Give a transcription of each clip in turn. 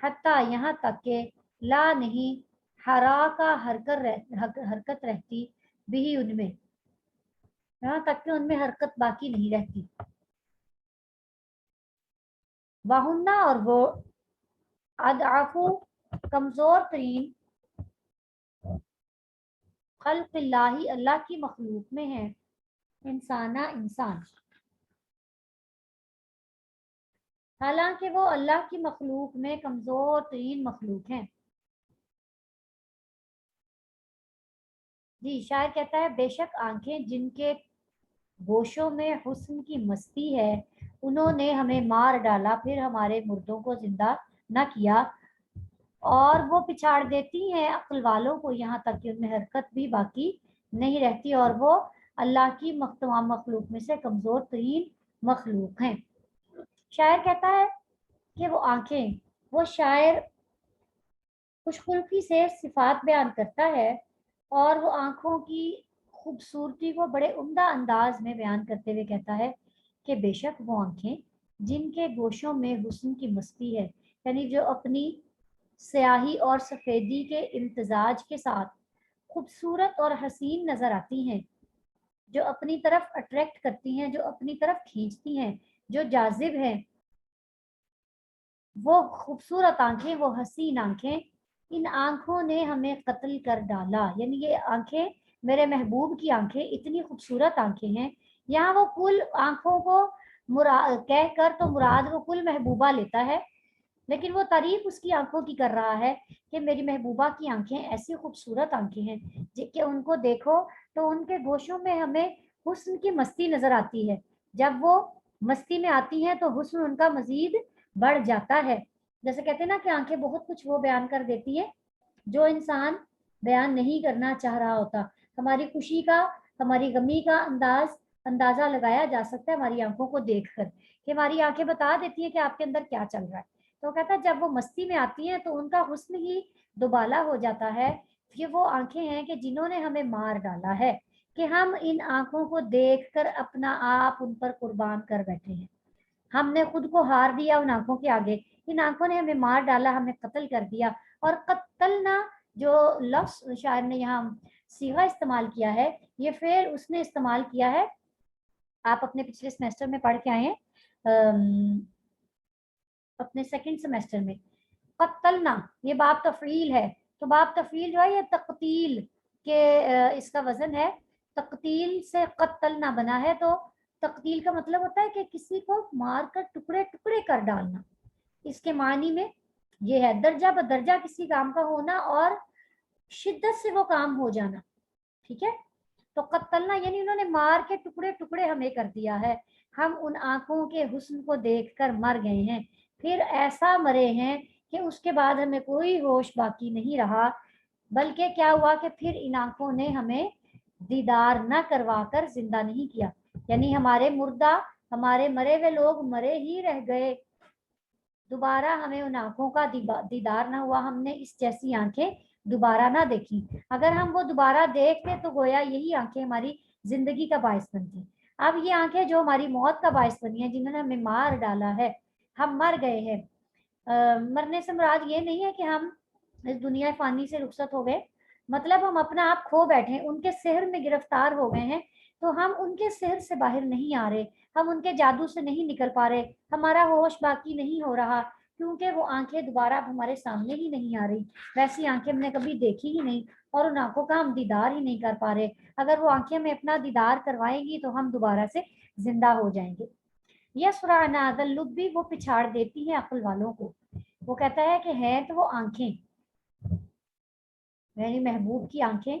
حتیٰ یہاں تک کہ لا نہیں ہرا کا حرکت رہتی بھی ان میں، یہاں تک کہ ان میں حرکت باقی نہیں رہتی. وہنہ اور وہ اضعف کمزور ترین خلق اللہ اللہ کی مخلوق میں ہے، انسان، حالانکہ وہ اللہ کی مخلوق میں کمزور ترین مخلوق ہیں. جی شاعر کہتا ہے بے شک آنکھیں جن کے گوشوں میں حسن کی مستی ہے، انہوں نے ہمیں مار ڈالا، پھر ہمارے مردوں کو زندہ نہ کیا، اور وہ پچھاڑ دیتی ہیں عقل والوں کو یہاں تک کہ ان میں حرکت بھی باقی نہیں رہتی، اور وہ اللہ کی تمام مخلوق میں سے کمزور ترین مخلوق ہیں. شاعر کہتا ہے کہ وہ آنکھیں، وہ شاعر خوش خلقی سے صفات بیان کرتا ہے اور وہ آنکھوں کی خوبصورتی کو بڑے عمدہ انداز میں بیان کرتے ہوئے کہتا ہے کہ بے شک وہ آنکھیں جن کے گوشوں میں حسن کی مستی ہے، یعنی جو اپنی سیاہی اور سفیدی کے امتزاج کے ساتھ خوبصورت اور حسین نظر آتی ہیں، جو اپنی طرف اٹریکٹ کرتی ہیں، جو اپنی طرف کھینچتی ہیں، جو جاذب ہیں، وہ خوبصورت آنکھیں، وہ حسین آنکھیں، ان آنکھوں نے ہمیں قتل کر ڈالا. یعنی یہ آنکھیں میرے محبوب کی آنکھیں اتنی خوبصورت آنکھیں ہیں. یہاں وہ کل آنکھوں کو کہہ کر تو مراد وہ کل محبوبہ لیتا ہے، لیکن وہ تعریف اس کی آنکھوں کی کر رہا ہے کہ میری محبوبہ کی آنکھیں ایسی خوبصورت آنکھیں ہیں کہ ان کو دیکھو تو ان کے گوشوں میں ہمیں حسن کی مستی نظر آتی ہے. جب وہ مستی میں آتی ہیں تو حسن ان کا مزید بڑھ جاتا ہے. جیسے کہتے ہیں نا کہ آنکھیں بہت کچھ وہ بیان کر دیتی ہے جو انسان بیان نہیں کرنا چاہ رہا ہوتا. ہماری خوشی کا، ہماری غمی کا اندازہ لگایا جا سکتا ہے ہماری آنکھوں کو دیکھ کر، کہ ہماری آنکھیں بتا دیتی ہیں کہ آپ کے اندر کیا چل رہا ہے. تو کہتا ہے جب وہ مستی میں آتی ہیں تو ان کا حسن ہی دوبالا ہو جاتا ہے. یہ وہ آنکھیں ہیں کہ جنہوں نے ہمیں مار ڈالا ہے، کہ ہم ان آنکھوں کو دیکھ کر اپنا آپ ان پر قربان کر بیٹھے ہیں. ہم نے خود کو ہار دیا ان آنکھوں کے آگے، ان آنکھوں نے ہمیں مار ڈالا، ہمیں قتل کر دیا. اور قتلنا جو لفظ شاعر نے یہاں صیغہ استعمال کیا ہے، یہ فعل اس نے استعمال کیا ہے، آپ اپنے پچھلے سیمسٹر میں پڑھ کے آئے ہیں، اپنے سیکنڈ سیمسٹر میں. قتلنا یہ باب تفعیل ہے، تو باب تفعیل جو ہے یہ تقتیل کے اس کا وزن ہے، تقتیل سے قتلنا بنا ہے. تو تقتیل کا مطلب ہوتا ہے کہ کسی کو مار کر ٹکڑے ٹکڑے کر ڈالنا. اس کے معنی میں یہ ہے درجہ بدرجہ کسی کام کا ہونا اور شدت سے وہ کام ہو جانا. ٹھیک ہے، تو قتلنا یعنی انہوں نے مار کے ٹکڑے ٹکڑے ہمیں کر دیا ہے. ہم ان آنکھوں کے حسن کو دیکھ کر مر گئے ہیں، پھر ایسا مرے ہیں کہ اس کے بعد ہمیں کوئی ہوش باقی نہیں رہا، بلکہ کیا ہوا کہ پھر ان آنکھوں نے ہمیں دیدار نہ کروا کر زندہ نہیں کیا. یعنی ہمارے مردہ، ہمارے مرے ہوئے لوگ مرے ہی رہ گئے، دوبارہ ہمیں ان آنکھوں کا دیدار نہ ہوا، ہم نے اس جیسی آنکھیں دوبارہ نہ دیکھی. اگر ہم وہ دوبارہ دیکھتے تو گویا یہی آنکھیں ہماری زندگی کا باعث بنتی. اب یہ آنکھیں جو ہماری موت کا باعث بنی ہیں، جنہوں نے ہمیں مار ڈالا ہے، ہم مر گئے ہیں. مرنے سے مراد یہ نہیں ہے کہ ہم اس دنیا فانی سے رخصت ہو گئے، مطلب ہم اپنا آپ کھو بیٹھے، ان کے سحر میں گرفتار ہو گئے ہیں. تو ہم ان کے سحر سے باہر نہیں آ رہے، ہم ان کے جادو سے نہیں نکل پا رہے، ہمارا ہوش باقی نہیں ہو رہا، کیونکہ وہ آنکھیں دوبارہ اب ہمارے سامنے ہی نہیں آ رہی. ویسی آنکھیں ہم نے کبھی دیکھی ہی نہیں، اور ان آنکھوں کا ہم دیدار ہی نہیں کر پا رہے. اگر وہ آنکھیں ہمیں اپنا دیدار کروائیں گی تو ہم دوبارہ سے زندہ ہو جائیں گے. یسرعنا ذلبی وہ پچھاڑ دیتی ہیں عقل والوں کو. وہ کہتا ہے کہ ہیں تو وہ آنکھیں، میری محبوب کی آنکھیں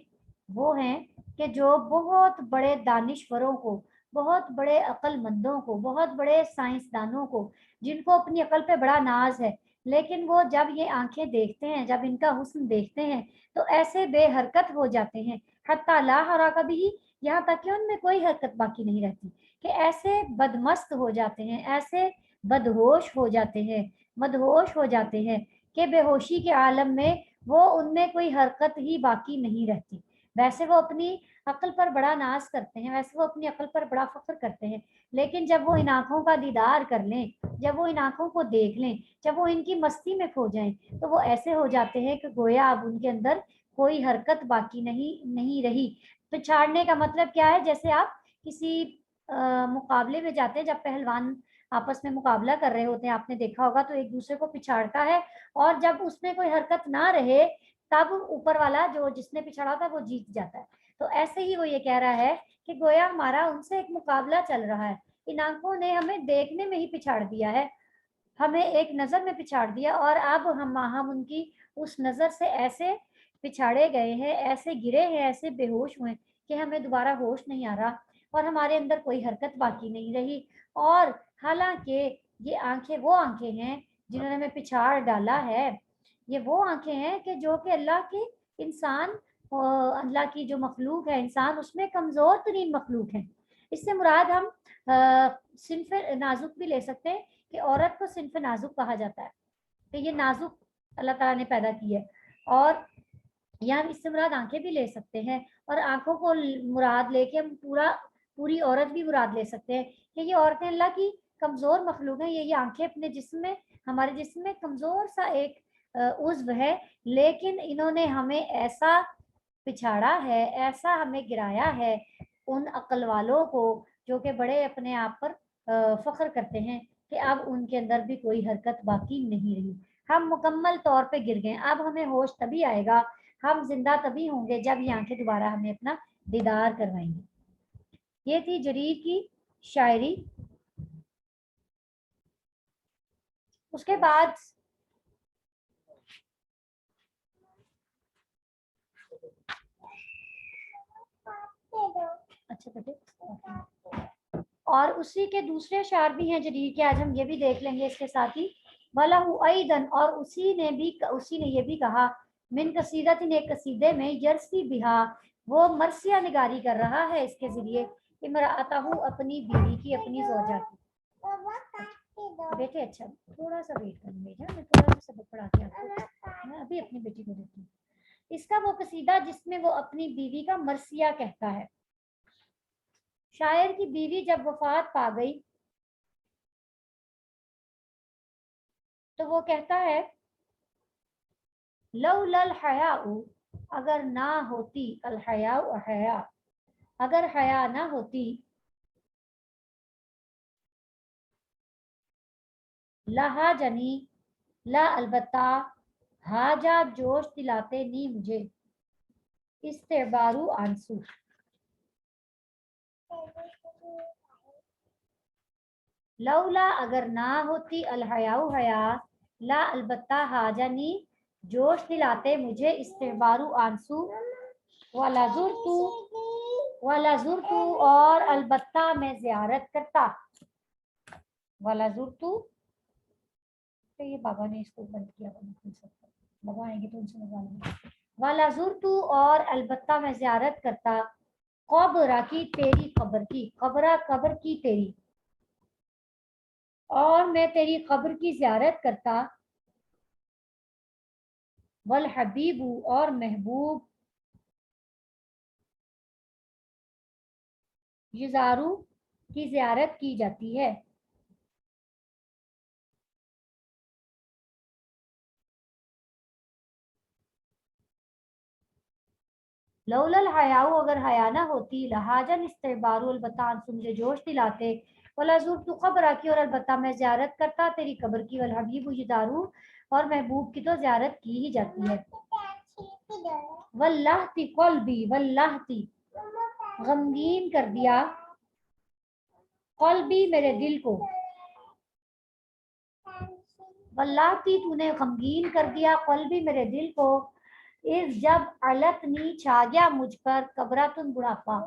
وہ ہیں کہ جو بہت بڑے دانشوروں کو، بہت بڑے عقل مندوں کو، بہت بڑے سائنسدانوں کو، جن کو اپنی عقل پہ بڑا ناز ہے، لیکن وہ جب یہ آنکھیں دیکھتے ہیں، جب ان کا حسن دیکھتے ہیں تو ایسے بے حرکت ہو جاتے ہیں، حتی لا حرکت بھی، یہاں تک کہ ان میں کوئی حرکت باقی نہیں رہتی، کہ ایسے بدمست ہو جاتے ہیں، ایسے بدہوش ہو جاتے ہیں، مدہوش ہو جاتے ہیں کہ بے ہوشی کے عالم میں وہ ان میں کوئی حرکت ہی باقی نہیں رہتی. ویسے وہ اپنی عقل پر بڑا ناز کرتے ہیں، ویسے وہ اپنی عقل پر بڑا فخر کرتے ہیں، لیکن جب وہ ان آنکھوں کا دیدار کر لیں، جب وہ ان آنکھوں کو دیکھ لیں، جب وہ ان کی مستی میں کھو جائیں، تو وہ ایسے ہو جاتے ہیں کہ گویا اب ان کے اندر کوئی حرکت باقی نہیں رہی۔ پچھاڑنے کا مطلب کیا ہے؟ جیسے آپ کسی مقابلے میں جاتے ہیں، جب پہلوان آپس میں مقابلہ کر رہے ہوتے ہیں، آپ نے دیکھا ہوگا تو ایک دوسرے کو پچھاڑتا ہے، اور جب اس میں کوئی حرکت نہ رہے تب اوپر والا جس نے پچھاڑا تھا وہ جیت جاتا ہے۔ تو ایسے ہی وہ یہ کہہ رہا ہے کہ گویا ہمارا ان سے ایک مقابلہ چل رہا ہے، ان آنکھوں نے ہمیں دیکھنے میں ہی پچھاڑ دیا ہے، ہمیں ایک نظر میں پچھاڑ دیا، اور اب ہم ان کی اس نظر سے ایسے پچھاڑے گئے ہیں، ایسے گرے ہیں، ایسے بے ہوش ہوئے کہ ہمیں دوبارہ ہوش نہیں آ رہا، اور ہمارے اندر کوئی حرکت باقی نہیں رہی۔ اور حالانکہ یہ آنکھیں وہ آنکھیں ہیں جنہوں نے ہمیں پچھاڑ ڈالا ہے، یہ وہ آنکھیں ہیں کہ جو کہ اللہ کی انسان، اللہ کی جو مخلوق ہے انسان، اس میں کمزور ترین مخلوق ہے۔ اس سے مراد ہم صنف نازک بھی لے سکتے ہیں کہ عورت کو صنف نازک کہا جاتا ہے، کہ یہ نازک اللہ تعالیٰ نے پیدا کی ہے، اور یا اس سے مراد آنکھیں بھی لے سکتے ہیں، اور آنکھوں کو مراد لے کے ہم پوری عورت بھی مراد لے سکتے ہیں کہ یہ عورتیں اللہ کی کمزور مخلوق ہیں، یہ آنکھیں اپنے جسم میں، ہمارے جسم میں کمزور سا ایک عضو ہے، لیکن انہوں نے ہمیں ایسا پچھاڑا ہے، ایسا ہمیں گرایا ہے ان عقل والوں کو جو کہ بڑے اپنے آپ پر فخر کرتے ہیں کہ اب ان کے اندر بھی کوئی حرکت باقی نہیں رہی، ہم مکمل طور پہ گر گئے۔ اب ہمیں ہوش تبھی آئے گا، ہم زندہ تبھی ہوں گے جب یہ آنکھیں دوبارہ ہمیں اپنا دیدار کروائیں گی۔ یہ تھی جریر کی شاعری۔ اس کے بعد اچھا بیٹے، اور اسی کے دوسرے اشعار بھی ہیں جریر کے، آج ہم یہ بھی دیکھ لیں گے اس کے ساتھ ہی۔ وَلَهُ أَيْضًا، اور اسی نے یہ بھی کہا، من قصیدت، ایک قصیدے میں، یرسی بہا، وہ مرثیہ نگاری کر رہا ہے اس کے ذریعے، امرأتہ، اپنی بیوی کی، اپنی زوجہ کی۔ بیٹے اچھا تھوڑا سا ویٹ کریں بیٹا، میں تھوڑا سا سبق پڑھا کے آپ کو، میں ابھی اپنی بیٹی کو دیتی ہوں۔ اس کا وہ قصیدہ جس میں وہ اپنی بیوی کا مرثیہ کہتا ہے۔ شاعر کی بیوی جب وفات پا گئی تو وہ کہتا ہے، لولا الحیاء، اگر نہ ہوتی، الحیاء حیا، اگر حیا نہ ہوتی، لہا جنی، لا البتہ، حاجہ جوش دلاتے نی مجھے، استعبارو آنسو۔ لولا، اگر نہ ہوتی، الحیاء حیا، لا البتہ، حاجنی، جوش دلاتے مجھے، استعبارو آنسو، ولازرتو، اور البتہ میں زیارت کرتا، ولازرتو، یہ بابا نے اس کو بند کیا، بابا آئیں گے تو ان سے لگا لیں گے۔ ولازرتو، اور البتہ میں زیارت کرتا، قبر کی، تیری قبر کی، قبر کی تیری، اور میں تیری قبر کی زیارت کرتا، والحبیب، اور محبوب، یزارو، کی زیارت کی جاتی ہے۔ لولا الحیاء، اگر حیا نہ ہوتی، لہاجن، استعبارو، البتہ آنسو، مجھے جوش دلاتے، ولازرتو قبر کی، اور البتہ میں زیارت کرتا تیری قبر کی، والحبیب یزارو، اور محبوب کی تو زیارت کی ہی جاتی ہے۔ واللہتی قلبی، واللہتی، غمگین کر دیا، قلبی، میرے دل کو، واللہتی، تو نے غمگین کر دیا، قلبی، میرے دل کو، اس جب علتنی، چھا گیا مجھ پر، قبراتن، بڑھاپا،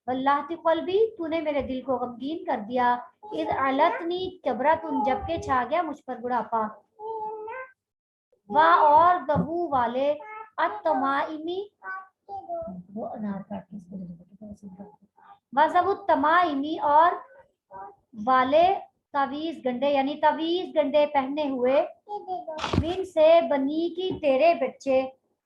واللہتی قلبی، تو نے میرے دل کو غمگین کر دیا، اذ علتنی، قبراتن، جب کہ چھا گیا مجھ پر بڑھاپا، اور گہو والے، التمائمی، وہ انار کاٹ کے اس کو دے دو، وزب التمائمی، اور والے تعویذ گنڈے، یعنی تعویذ گنڈے پہنے ہوئے، من سے، بنی کی، تیرے بچے،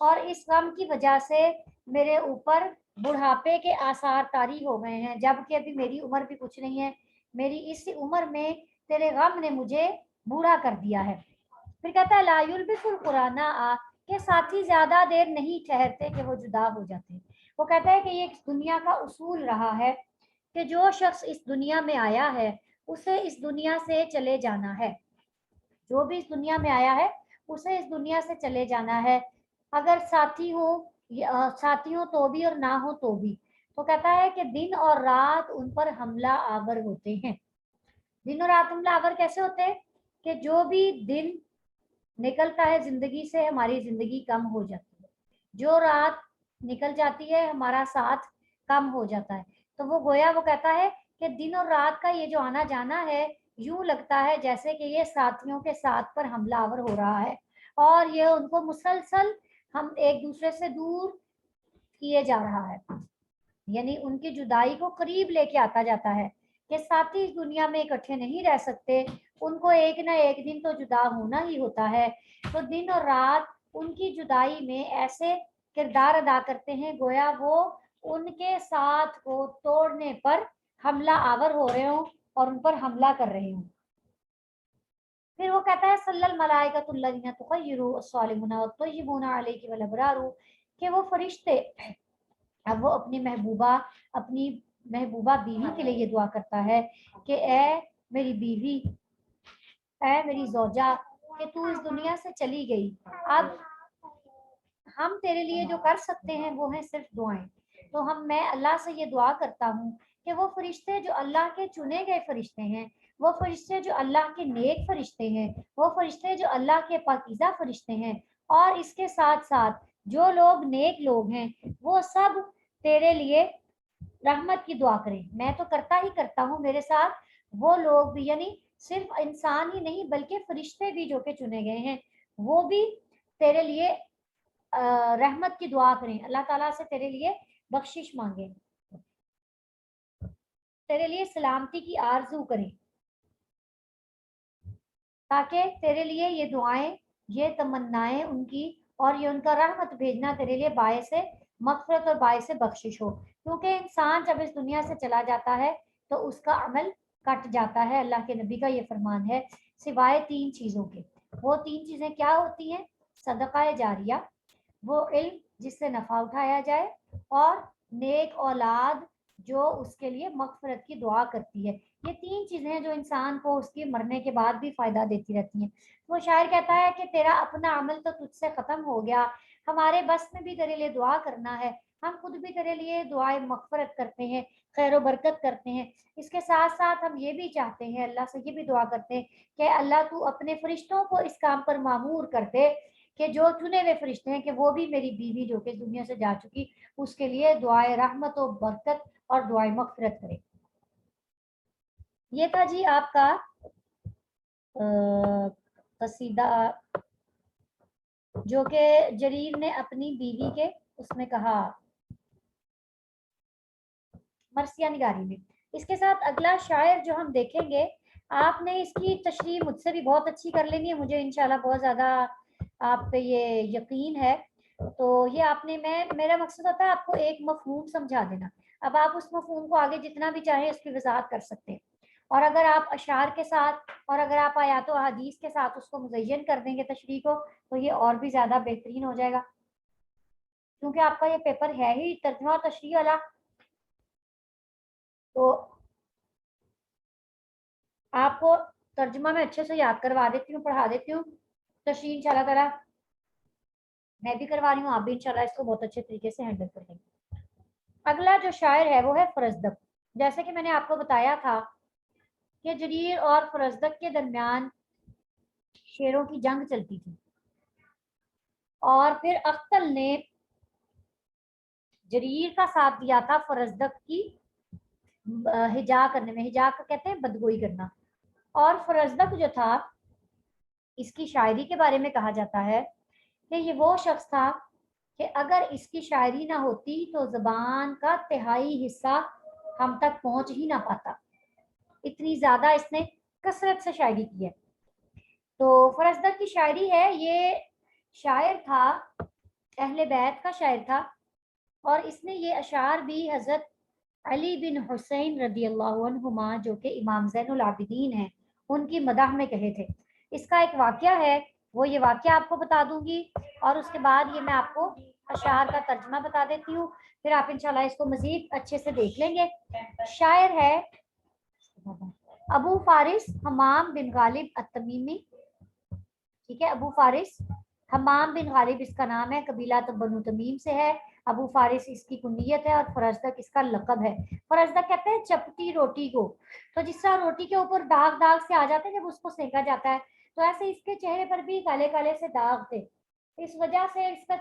اور اس غم کی وجہ سے میرے اوپر بڑھاپے کے آثار طاری ہو گئے ہیں، جبکہ ابھی میری عمر بھی کچھ نہیں ہے، میری اس عمر میں تیرے غم نے مجھے بوڑھا کر دیا ہے۔ پھر کہتا ہے لا یلبس القرآن کہ ساتھی زیادہ دیر نہیں ٹھہرتے کہ وہ جدا ہو جاتے ہیں۔ وہ کہتا ہے کہ یہ دنیا کا اصول رہا ہے کہ جو شخص اس دنیا میں آیا ہے اسے اس دنیا سے چلے جانا ہے، جو بھی اس دنیا میں آیا ہے اسے اس دنیا سے چلے جانا ہے، اگر ساتھی ہو تو بھی اور نہ ہو تو بھی۔ تو کہتا ہے کہ دن اور رات ان پر حملہ آور ہوتے ہیں۔ دن اور رات حملہ آور کیسے ہوتے ہیں کہ جو بھی دن نکلتا ہے زندگی سے ہماری زندگی کم ہو جاتی ہے، جو رات نکل جاتی ہے ہمارا ساتھ کم ہو جاتا ہے۔ تو وہ گویا وہ کہتا ہے کہ دن اور رات کا یہ جو آنا جانا ہے یوں لگتا ہے جیسے کہ یہ ساتھیوں کے ساتھ پر حملہ آور ہو رہا ہے، اور یہ ان کو مسلسل ہم ایک دوسرے سے دور کیے جا رہا ہے، یعنی ان کی جدائی کو قریب لے کے آتا جاتا ہے کہ ساتھی اس دنیا میں اکٹھے نہیں رہ سکتے، ان کو ایک نہ ایک دن تو جدا ہونا ہی ہوتا ہے۔ تو دن اور رات ان کی جدائی میں ایسے کردار ادا کرتے ہیں گویا وہ ان کے ساتھ کو توڑنے پر حملہ آور ہو رہے ہوں اور ان پر حملہ کر رہے ہوں۔ پھر وہ کہتا ہے صلی الملائکۃ الذین تخیر الصالحون والطیبون علیہ والابرار کہ وہ فرشتے، اب وہ اپنی محبوبہ بیوی کے لیے یہ دعا کرتا ہے کہ اے میری بیوی، اے میری زوجہ، کہ تو اس دنیا سے چلی گئی، اب ہم تیرے لیے جو کر سکتے ہیں وہ ہیں صرف دعائیں۔ تو میں اللہ سے یہ دعا کرتا ہوں کہ وہ فرشتے جو اللہ کے چنے گئے فرشتے ہیں، وہ فرشتے جو اللہ کے نیک فرشتے ہیں، وہ فرشتے جو اللہ کے پاکیزہ فرشتے ہیں، اور اس کے ساتھ ساتھ جو لوگ نیک لوگ ہیں وہ سب تیرے لیے رحمت کی دعا کریں۔ میں تو کرتا ہی کرتا ہوں، میرے ساتھ وہ لوگ بھی، یعنی صرف انسان ہی نہیں بلکہ فرشتے بھی جو کہ چنے گئے ہیں وہ بھی تیرے لیے رحمت کی دعا کریں، اللہ تعالیٰ سے تیرے لیے بخشش مانگیں، تیرے لیے سلامتی کی آرزو کریں، تاکہ تیرے لیے یہ دعائیں، یہ تمنائیں ان کی اور یہ ان کا رحمت بھیجنا تیرے لیے باعث مغفرت اور باعث بخشش ہو۔ کیونکہ انسان جب اس دنیا سے چلا جاتا ہے تو اس کا عمل کٹ جاتا ہے، اللہ کے نبی کا یہ فرمان ہے، سوائے 3 چیزوں کے۔ وہ 3 چیزیں کیا ہوتی ہیں؟ صدقہ جاریہ، وہ علم جس سے نفع اٹھایا جائے، اور نیک اولاد جو اس کے لیے مغفرت کی دعا کرتی ہے۔ یہ 3 چیزیں ہیں جو انسان کو اس کے مرنے کے بعد بھی فائدہ دیتی رہتی ہیں۔ وہ شاعر کہتا ہے کہ تیرا اپنا عمل تو تجھ سے ختم ہو گیا، ہمارے بس میں بھی تیرے لیے دعا کرنا ہے، ہم خود بھی تیرے لیے دعائیں مغفرت کرتے ہیں، خیر و برکت کرتے ہیں، اس کے ساتھ ساتھ ہم یہ بھی چاہتے ہیں، اللہ سے یہ بھی دعا کرتے ہیں کہ اللہ تو اپنے فرشتوں کو اس کام پر مامور کر دے کہ جو چنے ہوئے فرشتے ہیں کہ وہ بھی میری بیوی جو کہ دنیا سے جا چکی اس کے لیے دعائے رحمت و برکت اور دعائے مغفرت کرے۔ یہ تھا جی آپ کا قصیدہ جو کہ جریر نے اپنی بیوی کے اس میں کہا مرثیہ نگاری میں۔ اس کے ساتھ اگلا شاعر جو ہم دیکھیں گے، آپ نے اس کی تشریح مجھ سے بھی بہت اچھی کر لینی ہے، مجھے انشاءاللہ بہت زیادہ آپ پہ یہ یقین ہے۔ تو یہ آپ نے میرا مقصد ہوتا ہے آپ کو ایک مفہوم سمجھا دینا، اب آپ اس مفہوم کو آگے جتنا بھی چاہیں اس کی وضاحت کر سکتے ہیں، اور اگر آپ اشعار کے ساتھ اور اگر آپ آیات و احادیث کے ساتھ اس کو مزین کر دیں گے تشریح کو تو یہ اور بھی زیادہ بہترین ہو جائے گا، کیونکہ آپ کا یہ پیپر ہے ہی ترجمہ و تشریح والا۔ تو آپ کو ترجمہ میں اچھے سے یاد کروا دیتی ہوں، پڑھا دیتی ہوں، تشریح انشاءاللہ تعالیٰ میں بھی کروا رہی ہوں، آپ بھی انشاءاللہ اس کو بہت اچھے طریقے سے ہینڈل کر لیں گے۔ اگلا جو شاعر ہے وہ ہے فرزدق۔ جیسے کہ میں نے آپ کو بتایا تھا کہ جریر اور فرزدق کے درمیان شعروں کی جنگ چلتی تھی، اور پھر اختل نے جریر کا ساتھ دیا تھا فرزدق کی ہجا کرنے میں، ہجا کا کہتے ہیں بدگوئی کرنا، اور فرزدق جو تھا اس کی شاعری کے بارے میں کہا جاتا ہے کہ یہ وہ شخص تھا کہ اگر اس کی شاعری نہ ہوتی تو زبان کا تہائی حصہ ہم تک پہنچ ہی نہ پاتا، اتنی زیادہ اس نے کثرت سے شاعری کی ہے۔ تو فرزدق کی شاعری ہے، یہ شاعر تھا اہل بیت کا شاعر تھا، اور اس نے یہ اشعار بھی حضرت علی بن حسین رضی اللہ عنہما جو کہ امام زین العابدین ہیں ان کی مداح میں کہے تھے۔ اس کا ایک واقعہ ہے، وہ یہ واقعہ آپ کو بتا دوں گی، اور اس کے بعد یہ میں آپ کو اشعار کا ترجمہ بتا دیتی ہوں، پھر آپ انشاءاللہ اس کو مزید اچھے سے دیکھ لیں گے۔ شاعر ہے ابو فارس حمام بن غالب التمیمی، ٹھیک ہے، ابو فارس حمام بن غالب اس کا نام ہے، قبیلہ بنو تمیم سے ہے۔ ابو فارس اس کی کنیت ہے اور فرزدق اس کا لقب ہے۔ فرزدق کہتے ہیں چپٹی روٹی کو، تو جس طرح روٹی کے اوپر داغ داغ سے آ جاتے ہیں جب اس کو سینکا جاتا ہے، تو ایسے اس کے چہرے پر بھی کالے کالے سے داغ تھے، اس وجہ سے اس کا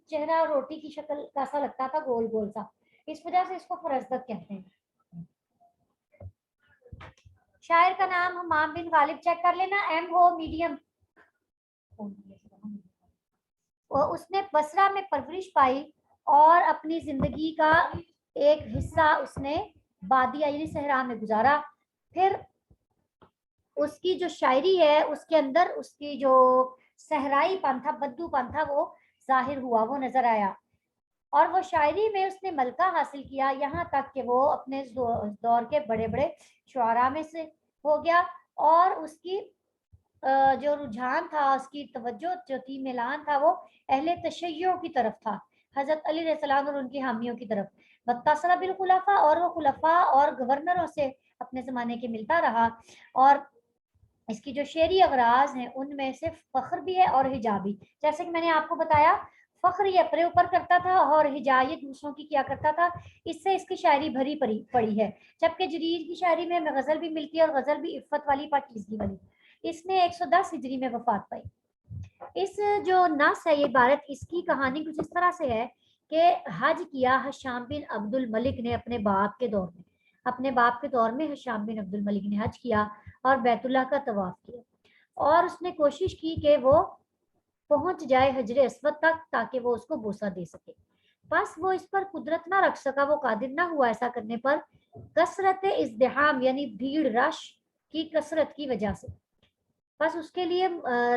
چہرہ روٹی کی شکل کا سا لگتا تھا، گول گول سا، اس وجہ سے اس کو فرزدق کہتے ہیں۔ شاعر کا نام حمام بن غالب، چیک کر لینا، ایم ہو میڈیم۔ اس نے بصرہ میں پرورش پائی اور اپنی زندگی کا ایک حصہ اس نے بادیہ یعنی صحرا میں گزارا۔ پھر اس کی جو شاعری ہے اس کے اندر اس کی جو صحرائی پن تھا، بدو پن تھا، وہ ظاہر ہوا، وہ نظر آیا، اور وہ شاعری میں اس نے ملکہ حاصل کیا، یہاں تک کہ وہ اپنے دور کے بڑے بڑے شعراء میں سے ہو گیا، اور اس کی جو رجحان تھا، اس کی توجہ جو تھی، میلان تھا، وہ اہل تشیع کی طرف تھا، حضرت علی علیہ السلام اور ان کی حامیوں کی طرف۔ بتصل بالخلفاء، اور وہ خلفاء اور گورنروں سے اپنے زمانے کے ملتا رہا، اور اس کی جو شعری اغراض ہیں ان میں سے فخر بھی ہے اور ہجا بھی، جیسے کہ میں نے آپ کو بتایا فخر یہ اپنے اوپر کرتا تھا اور ہجا یہ دوسروں کی کیا کرتا تھا، اس سے اس کی شاعری بھری پڑی ہے۔ جبکہ جریر کی شاعری میں ہمیں غزل بھی ملتی ہے، اور غزل بھی عفت والی، پاکیزگی والی۔ اس نے 110 ہجری میں وفات پائی۔ اس جو نص ہے، یہ عبارت، اس کی کہانی کچھ اس طرح سے ہے کہ حج کیا حشام بن عبد الملک نے اپنے باپ کے دور میں، حشام بن عبد الملک نے حج کیا اور بیت اللہ کا طواف کیا، اور اس نے کوشش کی کہ وہ پہنچ جائے حجر اسود تک تاکہ وہ اس کو بوسہ دے سکے، بس وہ اس پر قدرت نہ رکھ سکا، وہ قادر نہ ہوا ایسا کرنے پر، کثرت ازدحام یعنی بھیڑ رش کی کثرت کی وجہ سے، بس اس کے لیے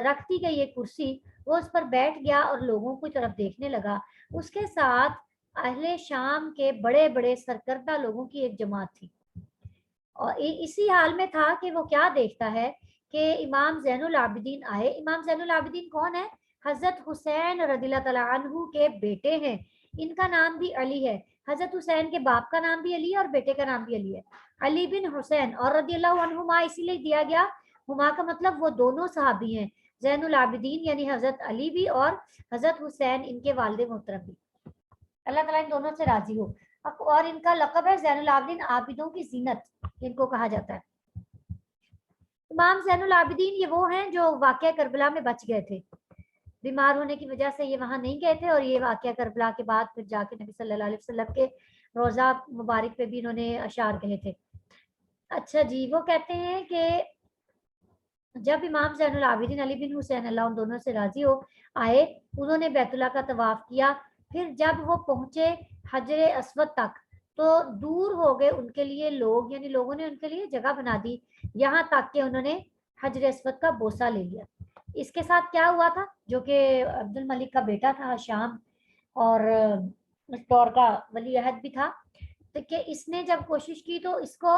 رکھ دی گئی ایک کرسی، وہ اس پر بیٹھ گیا اور لوگوں کی طرف دیکھنے لگا۔ اس کے ساتھ اہل شام کے بڑے بڑے سرکردہ لوگوں کی ایک جماعت تھی، اور اسی حال میں تھا کہ وہ کیا دیکھتا ہے کہ امام زین العابدین آئے۔ امام زین العابدین کون ہے؟ حضرت حسین رضی اللہ تعالیٰ عنہ کے بیٹے ہیں، ان کا نام بھی علی ہے، حضرت حسین کے باپ کا نام بھی علی ہے اور بیٹے کا نام بھی علی ہے، علی بن حسین، اور رضی اللہ عنہما اسی لیے دیا گیا، ہما کا مطلب وہ دونوں صحابی ہیں، زین العابدین یعنی حضرت علی بھی اور حضرت حسین ان کے والد محترم بھی، اللہ تعالیٰ ان دونوں سے راضی ہو، اور ان کا لقب ہے زین العابدین، عابدوں کی زینت ان کو کہا جاتا ہے۔ امام زین العابدین یہ وہ ہیں جو واقعہ کربلا میں بچ گئے تھے، بیمار ہونے کی وجہ سے یہ وہاں نہیں گئے تھے، اور یہ واقعہ کربلا کے بعد پھر جا کے نبی صلی اللہ علیہ وسلم کے روزہ مبارک پہ بھی انہوں نے اشعار کہے تھے۔ اچھا جی، وہ کہتے ہیں کہ جب امام زین العابدین علی بن حسین اللہ ان دونوں سے راضی ہو آئے، انہوں نے بیت اللہ کا طواف کیا، پھر جب وہ پہنچے حجر اسود تک تو دور ہو گئے ان کے لیے لوگ، یعنی لوگوں نے ان کے لیے جگہ بنا دی، یہاں تک کہ انہوں نے حجر اسود کا بوسہ لے لیا۔ اس کے ساتھ کیا ہوا تھا، جو کہ عبد الملک کا بیٹا تھا شام، اور اس دور کا ولی عہد بھی تھا، تو کہ اس نے جب کوشش کی تو اس کو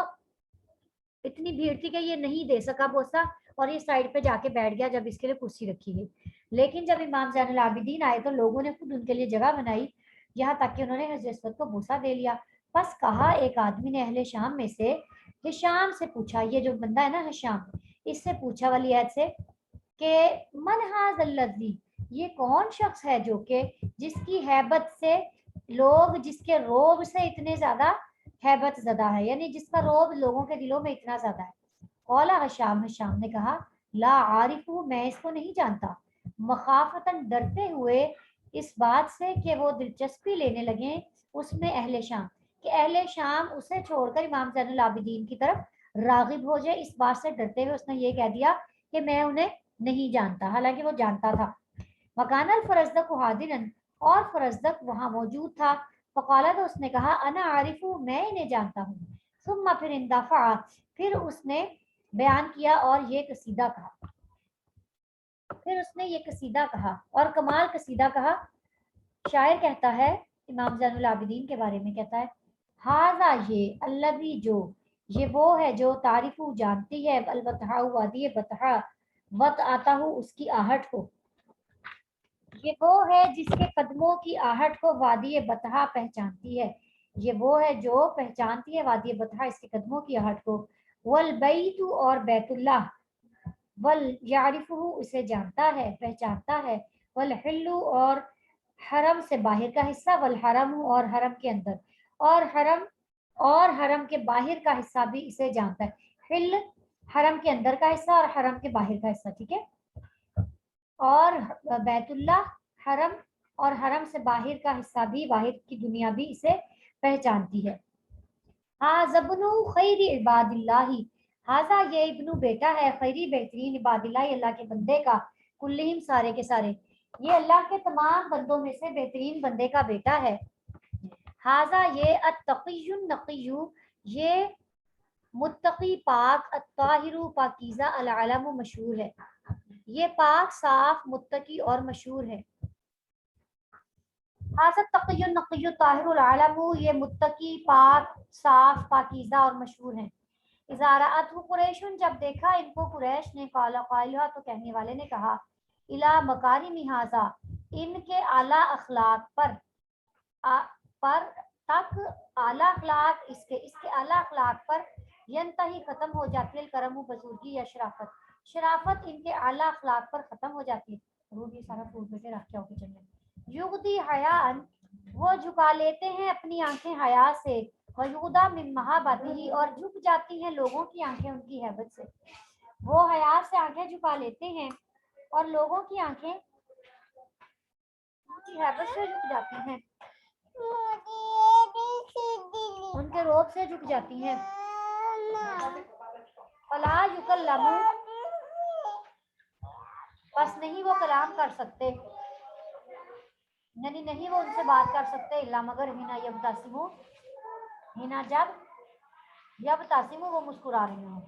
اتنی بھیڑ تھی کہ یہ نہیں دے سکا بوسہ، اور یہ سائڈ پہ جا کے بیٹھ گیا جب اس کے لیے کرسی رکھی گئی۔ لیکن جب امام زین العابدین آئے تو لوگوں نے خود ان کے لیے جگہ بنائی، یہاں تک کہ انہوں نے حضرت اسود کو بوسہ دے لیا۔ بس کہا ایک آدمی نے اہل شام میں سے، ہشام سے پوچھا، یہ جو بندہ ہے نا ہشام، اس سے پوچھا ولی عہد سے کہ من ھذا الذی، یہ کون شخص ہے جو کہ جس کی ہیبت سے لوگ، جس کے روب سے اتنے زیادہ ہیبت زدہ ہے، یعنی جس کا روب لوگوں کے دلوں میں اتنا زیادہ ہے۔ قال ہشام، ہشام نے کہا لا عارف، میں اس کو نہیں جانتا، مخافتاً ڈرتے ہوئے اس بات سے کہ وہ دلچسپی لینے لگیں اس میں اہل شام، کہ اہل شام اسے چھوڑ کر امام زین العابدین کی طرف راغب ہو جائے، اس بات سے ڈرتے ہوئے اس نے یہ کہہ دیا کہ میں انہیں نہیں جانتا، حالانکہ وہ جانتا تھا۔ وکان الفرزدق حاضراً، اور فرزدق وہاں موجود تھا، فقال، تو اس نے کہا انا عارف، میں انہیں جانتا ہوں، ثم پھر اندفع، پھر اس نے بیان کیا اور یہ قصیدہ کہا، اور کمال قصیدہ کہا، شاعر کہتا ہے امام زین العابدین کے بارے میں، کہتا ہے ہاذا یہ الذی جو، یہ وہ ہے جو تعریف جانتی ہے البتہ وادی بتہا وط آتا ہوں اس کی آہٹ کو، یہ وہ ہے جس کے قدموں کی آہٹ کو وادی بتہا پہچانتی ہے، یہ وہ ہے جو پہچانتی ہے وادی بتہا اس کے قدموں کی آہٹ کو، والبیت اور بیت اللہ، ول یعرفہ اسے جانتا ہے پہچانتا ہے، والحل اور حرم سے باہر کا حصہ، والحرم اور حرم کے اندر، اور حرم کے باہر کا حصہ بھی اسے جانتا ہے، حل حرم کے اندر کا حصہ اور حرم کے باہر کا حصہ، ٹھیک ہے، اور بیت اللہ حرم اور حرم سے باہر کا حصہ بھی، باہر کی دنیا بھی اسے پہچانتی ہے۔ ابن خیر عباد اللہ، ہاذا یہ ابن بیٹا ہے خیری بہترین عباد اللہ اللہ کے بندے کا، کلہم سارے کے سارے، یہ اللہ کے تمام بندوں میں سے بہترین بندے کا بیٹا ہے۔ ہاذا یہ التقی النقی، یہ متقی پاک، الطاہر پاکیزہ، العلم مشہور ہے، یہ پاک صاف متقی اور مشہور ہے۔ ہاذا التقی النقی الطاہر العلم، یہ متقی پاک صاف پاکیزہ اور مشہور ہیں۔ اذا رأتہ قریش، جب دیکھا ان کو قریش نے، قال قائلہ تو کہنے والے نے کہا، الی مکارم ھذا، ان کے اعلیٰ اخلاق پر تک، اعلیٰ اخلاق اس کے اعلیٰ اخلاق پر، ینتہی ختم ہو جاتی ہے، الکرم بزرگی یا شرافت، شرافت ان کے اعلیٰ اخلاق پر ختم ہو جاتی ہے۔ روح یہ سارا فوڈ بیٹے رکھ کے کچن میں۔ یغدی حیاء، وہ جھکا لیتے ہیں اپنی آنکھیں حیا سے، ویغدا من محابتہ، اور جھک جاتی ہیں لوگوں کی آنکھیں ان کی ہیبت سے، وہ حیا سے آنکھیں جھکا لیتے ہیں اور لوگوں کی آنکھیں ان کی ہیبت سے جھک جاتی ہیں، ان کے روب سے جھک جاتی ہیں۔ فلا یکلم، بس نہیں وہ کلام کر سکتے، یعنی نہیں وہ ان سے بات کر سکتے، الا مگر ہنا یبتسمو، ہنا جب یبتسمو وہ مسکرا رہے ہوں،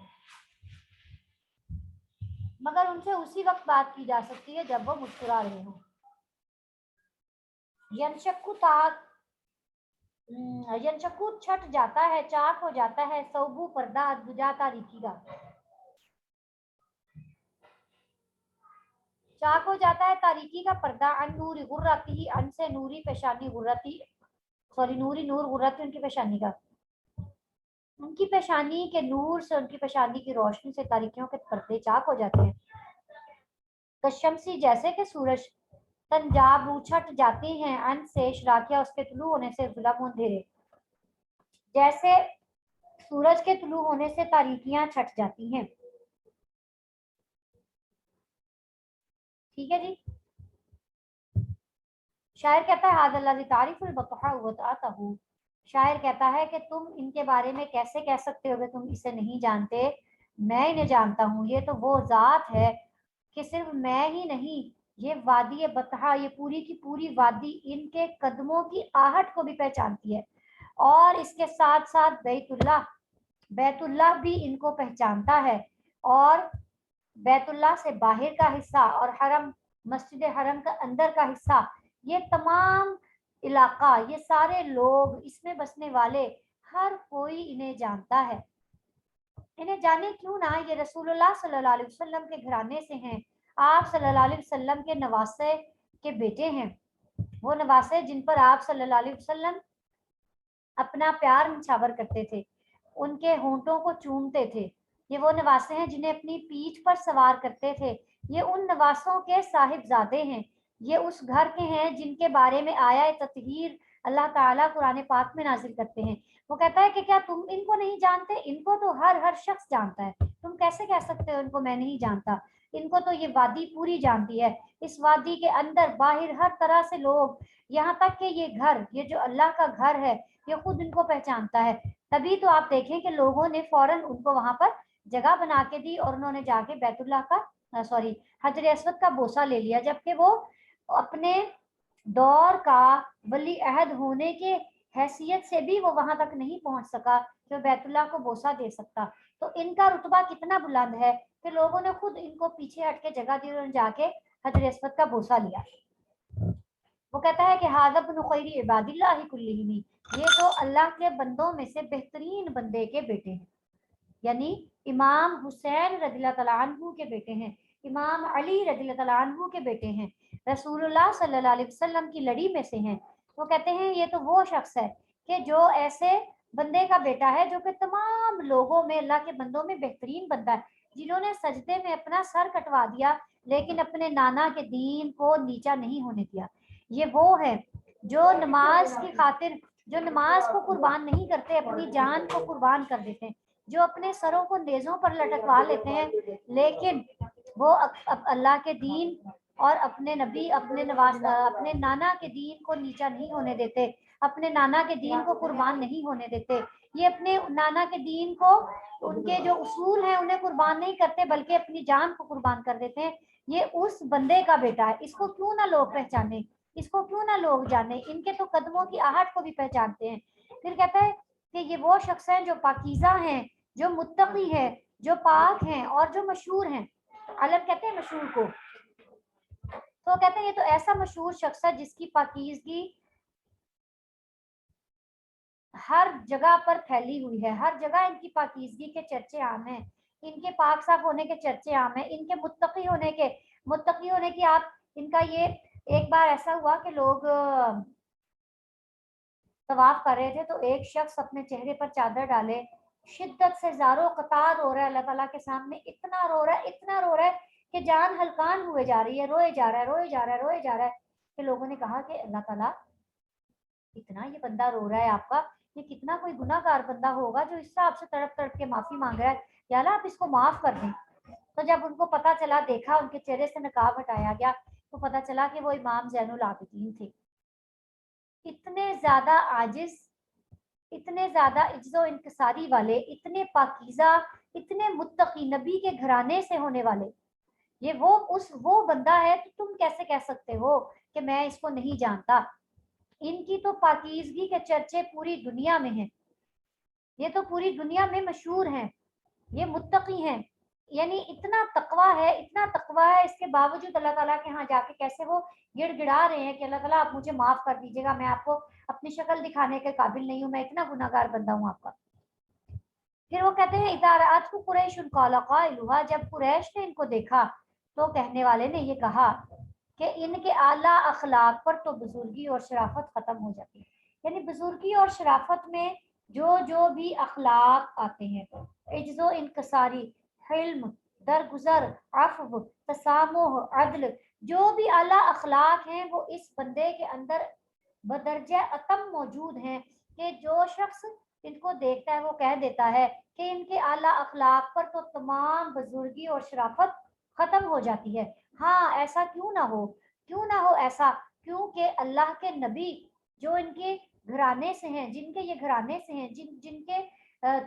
مگر ان سے اسی وقت بات کی جا سکتی ہے جب وہ مسکرا رہے ہوں۔ ینشکو تاک، ینشکو چھٹ جاتا ہے، چاک ہو جاتا ہے، صوبو پردہ دجا تاریکی کا، چاک ہو جاتا ہے تاریکی کا پردہ، ان نور غرتی، ان سے نوری پیشانی، غرتی سوری نوری نور غرتی ان کی پیشانی کا، ان کی پیشانی کے نور سے، ان کی پیشانی کی روشنی سے تاریکیوں کے پردے چاک ہو جاتے ہیں۔ کشمسی جیسے کہ سورج، تنجاب چھٹ جاتے ہیں، ان سے شراکیہ اس کے طلوع ہونے سے، ظلم اندھیرے، جیسے سورج کے طلوع ہونے سے تاریکیاں چھٹ جاتی ہیں، ٹھیک ہے جی۔ شاعر کہتا ہے ہذا الذی تعریف البطحاء وطأتہ، شاعر کہتا ہے کہ تم ان کے بارے میں کیسے کہہ سکتے ہو کہ تم اسے نہیں جانتے، میں انہیں جانتا ہوں، یہ تو وہ ذات ہے کہ صرف میں ہی نہیں، یہ وادی بطحا، یہ پوری کی پوری وادی ان کے قدموں کی آہٹ کو بھی پہچانتی ہے، اور اس کے ساتھ ساتھ بیت اللہ بھی ان کو پہچانتا ہے، اور بیت اللہ سے باہر کا حصہ اور حرم، مسجد حرم کا اندر کا حصہ، یہ تمام علاقہ، یہ سارے لوگ، اس میں بسنے والے، ہر کوئی انہیں جانتا ہے۔ انہیں جانے کیوں نہ، یہ رسول اللہ صلی اللہ علیہ وسلم کے گھرانے سے ہیں، آپ صلی اللہ علیہ وسلم کے نواسے کے بیٹے ہیں، وہ نواسے جن پر آپ صلی اللہ علیہ وسلم اپنا پیار نچھاور کرتے تھے، ان کے ہونٹوں کو چومتے تھے، یہ وہ نواسے ہیں جنہیں اپنی پیٹھ پر سوار کرتے تھے، یہ ان نواسوں کے صاحب زادے ہیں، یہ اس گھر کے ہیں جن کے بارے میں آیا تطہیر اللہ تعالیٰ قرآن پاک میں نازل کرتے ہیں۔ وہ کہتا ہے کہ کیا تم ان کو نہیں جانتے، ان کو تو ہر شخص جانتا ہے، تم کیسے کہہ سکتے ہو ان کو میں نہیں جانتا، ان کو تو یہ وادی پوری جانتی ہے، اس وادی کے اندر باہر ہر طرح سے لوگ، یہاں تک کہ یہ گھر، یہ جو اللہ کا گھر ہے، یہ خود ان کو پہچانتا ہے، تبھی تو آپ دیکھیں کہ لوگوں نے فوراً ان کو وہاں پر جگہ بنا کے دی، اور انہوں نے جا کے بیت اللہ کا حجر اسود کا بوسہ لے لیا، جبکہ وہ اپنے دور کا ولی عہد ہونے کے حیثیت سے بھی وہ وہاں تک نہیں پہنچ سکا جو بیت اللہ کو بوسہ دے سکتا۔ تو ان کا رتبہ کتنا بلند ہے کہ لوگوں نے خود ان کو پیچھے ہٹ کے جگہ دی اور جا کے حجر اسود کا بوسہ لیا۔ وہ کہتا ہے کہ ھذا ابن خیر عباد اللہ کلہم، یہ تو اللہ کے بندوں میں سے بہترین بندے کے بیٹے ہیں، یعنی امام حسین رضی اللہ تعالیٰ عنہ کے بیٹے ہیں، امام علی رضی اللہ تعالیٰ عنہ کے بیٹے ہیں، رسول اللہ صلی اللہ علیہ وسلم کی لڑی میں سے ہیں۔ وہ کہتے ہیں یہ تو وہ شخص ہے کہ جو ایسے بندے کا بیٹا ہے جو کہ تمام لوگوں میں، اللہ کے بندوں میں بہترین بندہ ہے، جنہوں نے سجدے میں اپنا سر کٹوا دیا لیکن اپنے نانا کے دین کو نیچا نہیں ہونے دیا۔ یہ وہ ہے جو نماز کی خاطر، جو نماز کو قربان نہیں کرتے، اپنی جان کو قربان کر دیتے ہیں، جو اپنے سروں کو نیزوں پر لٹکوا لیتے ہیں لیکن وہ اللہ کے دین اور اپنے نبی، اپنے اپنے نانا کے دین کو نیچا نہیں ہونے دیتے، اپنے نانا کے دین کو قربان نہیں ہونے دیتے۔ یہ اپنے نانا کے دین کو، ان کے جو اصول ہیں انہیں قربان نہیں کرتے بلکہ اپنی جان کو قربان کر دیتے ہیں۔ یہ اس بندے کا بیٹا ہے، اس کو کیوں نہ لوگ پہچانے، اس کو کیوں نہ لوگ جانے، ان کے تو قدموں کی آہٹ کو بھی پہچانتے ہیں۔ پھر کہتا ہے کہ یہ وہ شخص ہیں جو پاکیزہ ہیں، جو متقی ہے، جو پاک ہیں اور جو مشہور ہیں۔ علم کہتے ہیں مشہور کو، تو کہتے ہیں یہ تو ایسا مشہور شخص ہے جس کی پاکیزگی ہر جگہ پر پھیلی ہوئی ہے، ہر جگہ ان کی پاکیزگی کے چرچے عام ہیں، ان کے پاک صاف ہونے کے چرچے عام ہیں، ان کے متقی ہونے کی آپ، ان کا یہ ایک بار ایسا ہوا کہ لوگ طواف کر رہے تھے تو ایک شخص اپنے چہرے پر چادر ڈالے، شدت سے زارو قطار رو رہا ہے اللہ تعالیٰ کے سامنے، اتنا رو رہا ہے، اتنا رو رہا ہے کہ جان ہلکان ہوئے جا رہی ہے، روئے جا رہا ہے، روئے جا رہا ہے، روئے جا رہا ہے۔ کہ لوگوں نے کہا کہ اللہ تعالیٰ اتنا یہ بندہ رو رہا ہے آپ کا، یہ کتنا کوئی گناہ گار بندہ ہوگا جو اس سے آپ سے تڑپ تڑپ کے معافی مانگ رہا ہے، یا اللہ آپ اس کو معاف کر دیں۔ تو جب ان کو پتا چلا، دیکھا ان کے چہرے سے نقاب ہٹایا گیا تو پتا چلا کہ وہ امام زین العابدین تھے۔ اتنے زیادہ عاجز، اتنے زیادہ عجز و انکساری والے، اتنے پاکیزہ، اتنے متقی، نبی کے گھرانے سے ہونے والے، یہ وہ بندہ ہے، تو تم کیسے کہہ سکتے ہو کہ میں اس کو نہیں جانتا؟ ان کی تو پاکیزگی کے چرچے پوری دنیا میں ہیں، یہ تو پوری دنیا میں مشہور ہیں، یہ متقی ہیں، یعنی اتنا تقوی ہے، اتنا تقوی ہے، اس کے باوجود اللہ تعالیٰ کے ہاں جا کے کیسے وہ گڑ گڑا رہے ہیں کہ اللہ تعالیٰ آپ مجھے معاف کر دیجیے گا، میں آپ کو اپنی شکل دکھانے کے قابل نہیں ہوں، میں اتنا گناہ گار بندہ ہوں آپ کا۔ پھر وہ کہتے ہیں اذا رأت قریش قال قائلها، جب قریش نے ان کو دیکھا تو کہنے والے نے یہ کہا کہ ان کے اعلیٰ اخلاق پر تو بزرگی اور شرافت ختم ہو جاتی ہے، یعنی بزرگی اور شرافت میں جو بھی اخلاق آتے ہیں، عجز و انکساری، حلم، درگزر، عفو، تسامح، عدل، جو بھی اعلیٰ اخلاق ہیں وہ اس بندے کے اندر بدرجہ اتم موجود ہیں، کہ جو شخص ان کو دیکھتا ہے وہ کہہ دیتا ہے کہ ان کے اعلیٰ اخلاق پر تو تمام بزرگی اور شرافت ختم ہو جاتی ہے۔ ہاں ایسا کیوں نہ ہو ایسا، کیونکہ اللہ کے نبی جو ان کے گھرانے سے ہیں، جن کے یہ گھرانے سے ہیں، جن کے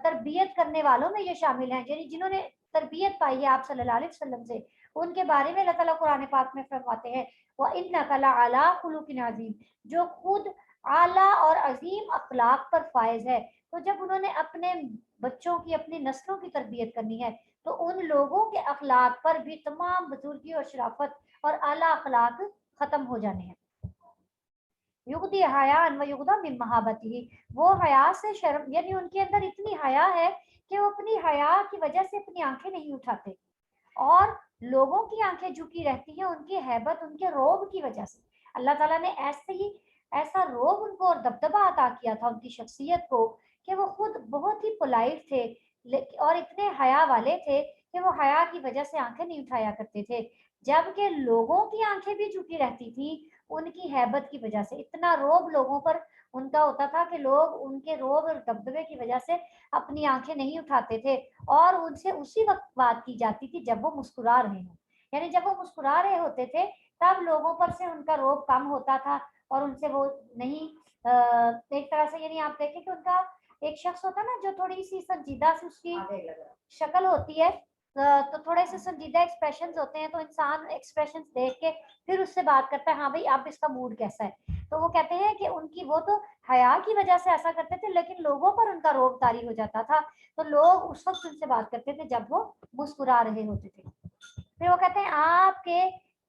تربیت کرنے والوں میں یہ شامل ہیں، یعنی جنہوں نے تربیت پائی ہے آپ صلی اللہ علیہ وسلم سے، ان کے بارے میں اللہ تعالیٰ قرآن پاک میں فرماتے ہیں وَإِنَّكَ لَعَلَىٰ خُلُقٍ عَظِيمٍ، جو خود اعلیٰ اور عظیم اخلاق پر فائز ہے۔ تو جب انہوں نے اپنے بچوں کی، اپنی نسلوں کی تربیت کرنی ہے تو ان لوگوں کے اخلاق پر بھی تمام بزرگی اور شرافت اور اعلیٰ اخلاق ختم ہو جانے ہیں۔ یغدی حیاء و یغدی من محابتہ، وہ حیا سے شرم، یعنی ان کے اندر اتنی حیا ہے کہ وہ اپنی حیا کی وجہ سے اپنی آنکھیں نہیں اٹھاتے، اور لوگوں کی آنکھیں جھکی رہتی ہیں ان کی ہیبت، ان کے روب کی وجہ سے۔ اللہ تعالیٰ نے ایسا روب ان کو اور دبدبہ عطا کیا تھا ان کی شخصیت کو کہ وہ خود بہت ہی پولائٹ تھے اور اتنے حیا والے تھے کہ وہ حیا کی وجہ سے آنکھیں نہیں اٹھایا کرتے تھے، جبکہ لوگوں کی آنکھیں بھی جھکی رہتی تھیں ان کی ہیبت کی وجہ سے۔ اتنا روب لوگوں پر ان کا ہوتا تھا کہ لوگ ان کے روب اور دبدبے کی وجہ سے اپنی آنکھیں نہیں اٹھاتے تھے، اور ان سے اسی وقت بات کی جاتی تھی جب وہ مسکرا رہے ہوں، یعنی جب وہ مسکرا رہے ہوتے تھے تب لوگوں پر سے ان کا روب کم ہوتا تھا اور ان سے وہ نہیں ایک طرح سے، یعنی آپ دیکھیں کہ ان کا ایک شخص ہوتا ہے نا جو تھوڑی سی سنجیدہ سی اس کی شکل ہوتی ہے، تو تھوڑے سے سنجیدہ ایکسپریشنز ہوتے ہیں، تو انسان ایکسپریشنز دیکھ کے پھر اس سے بات کرتا ہے، ہاں بھائی اب اس کا موڈ کیسا ہے۔ تو وہ کہتے ہیں کہ ان کی وہ تو حیا کی وجہ سے ایسا کرتے تھے لیکن لوگوں پر ان کا روب طاری ہو جاتا تھا، تو لوگ اس وقت ان سے بات کرتے تھے جب وہ مسکرا رہے ہوتے تھے۔ پھر وہ کہتے ہیں آپ کے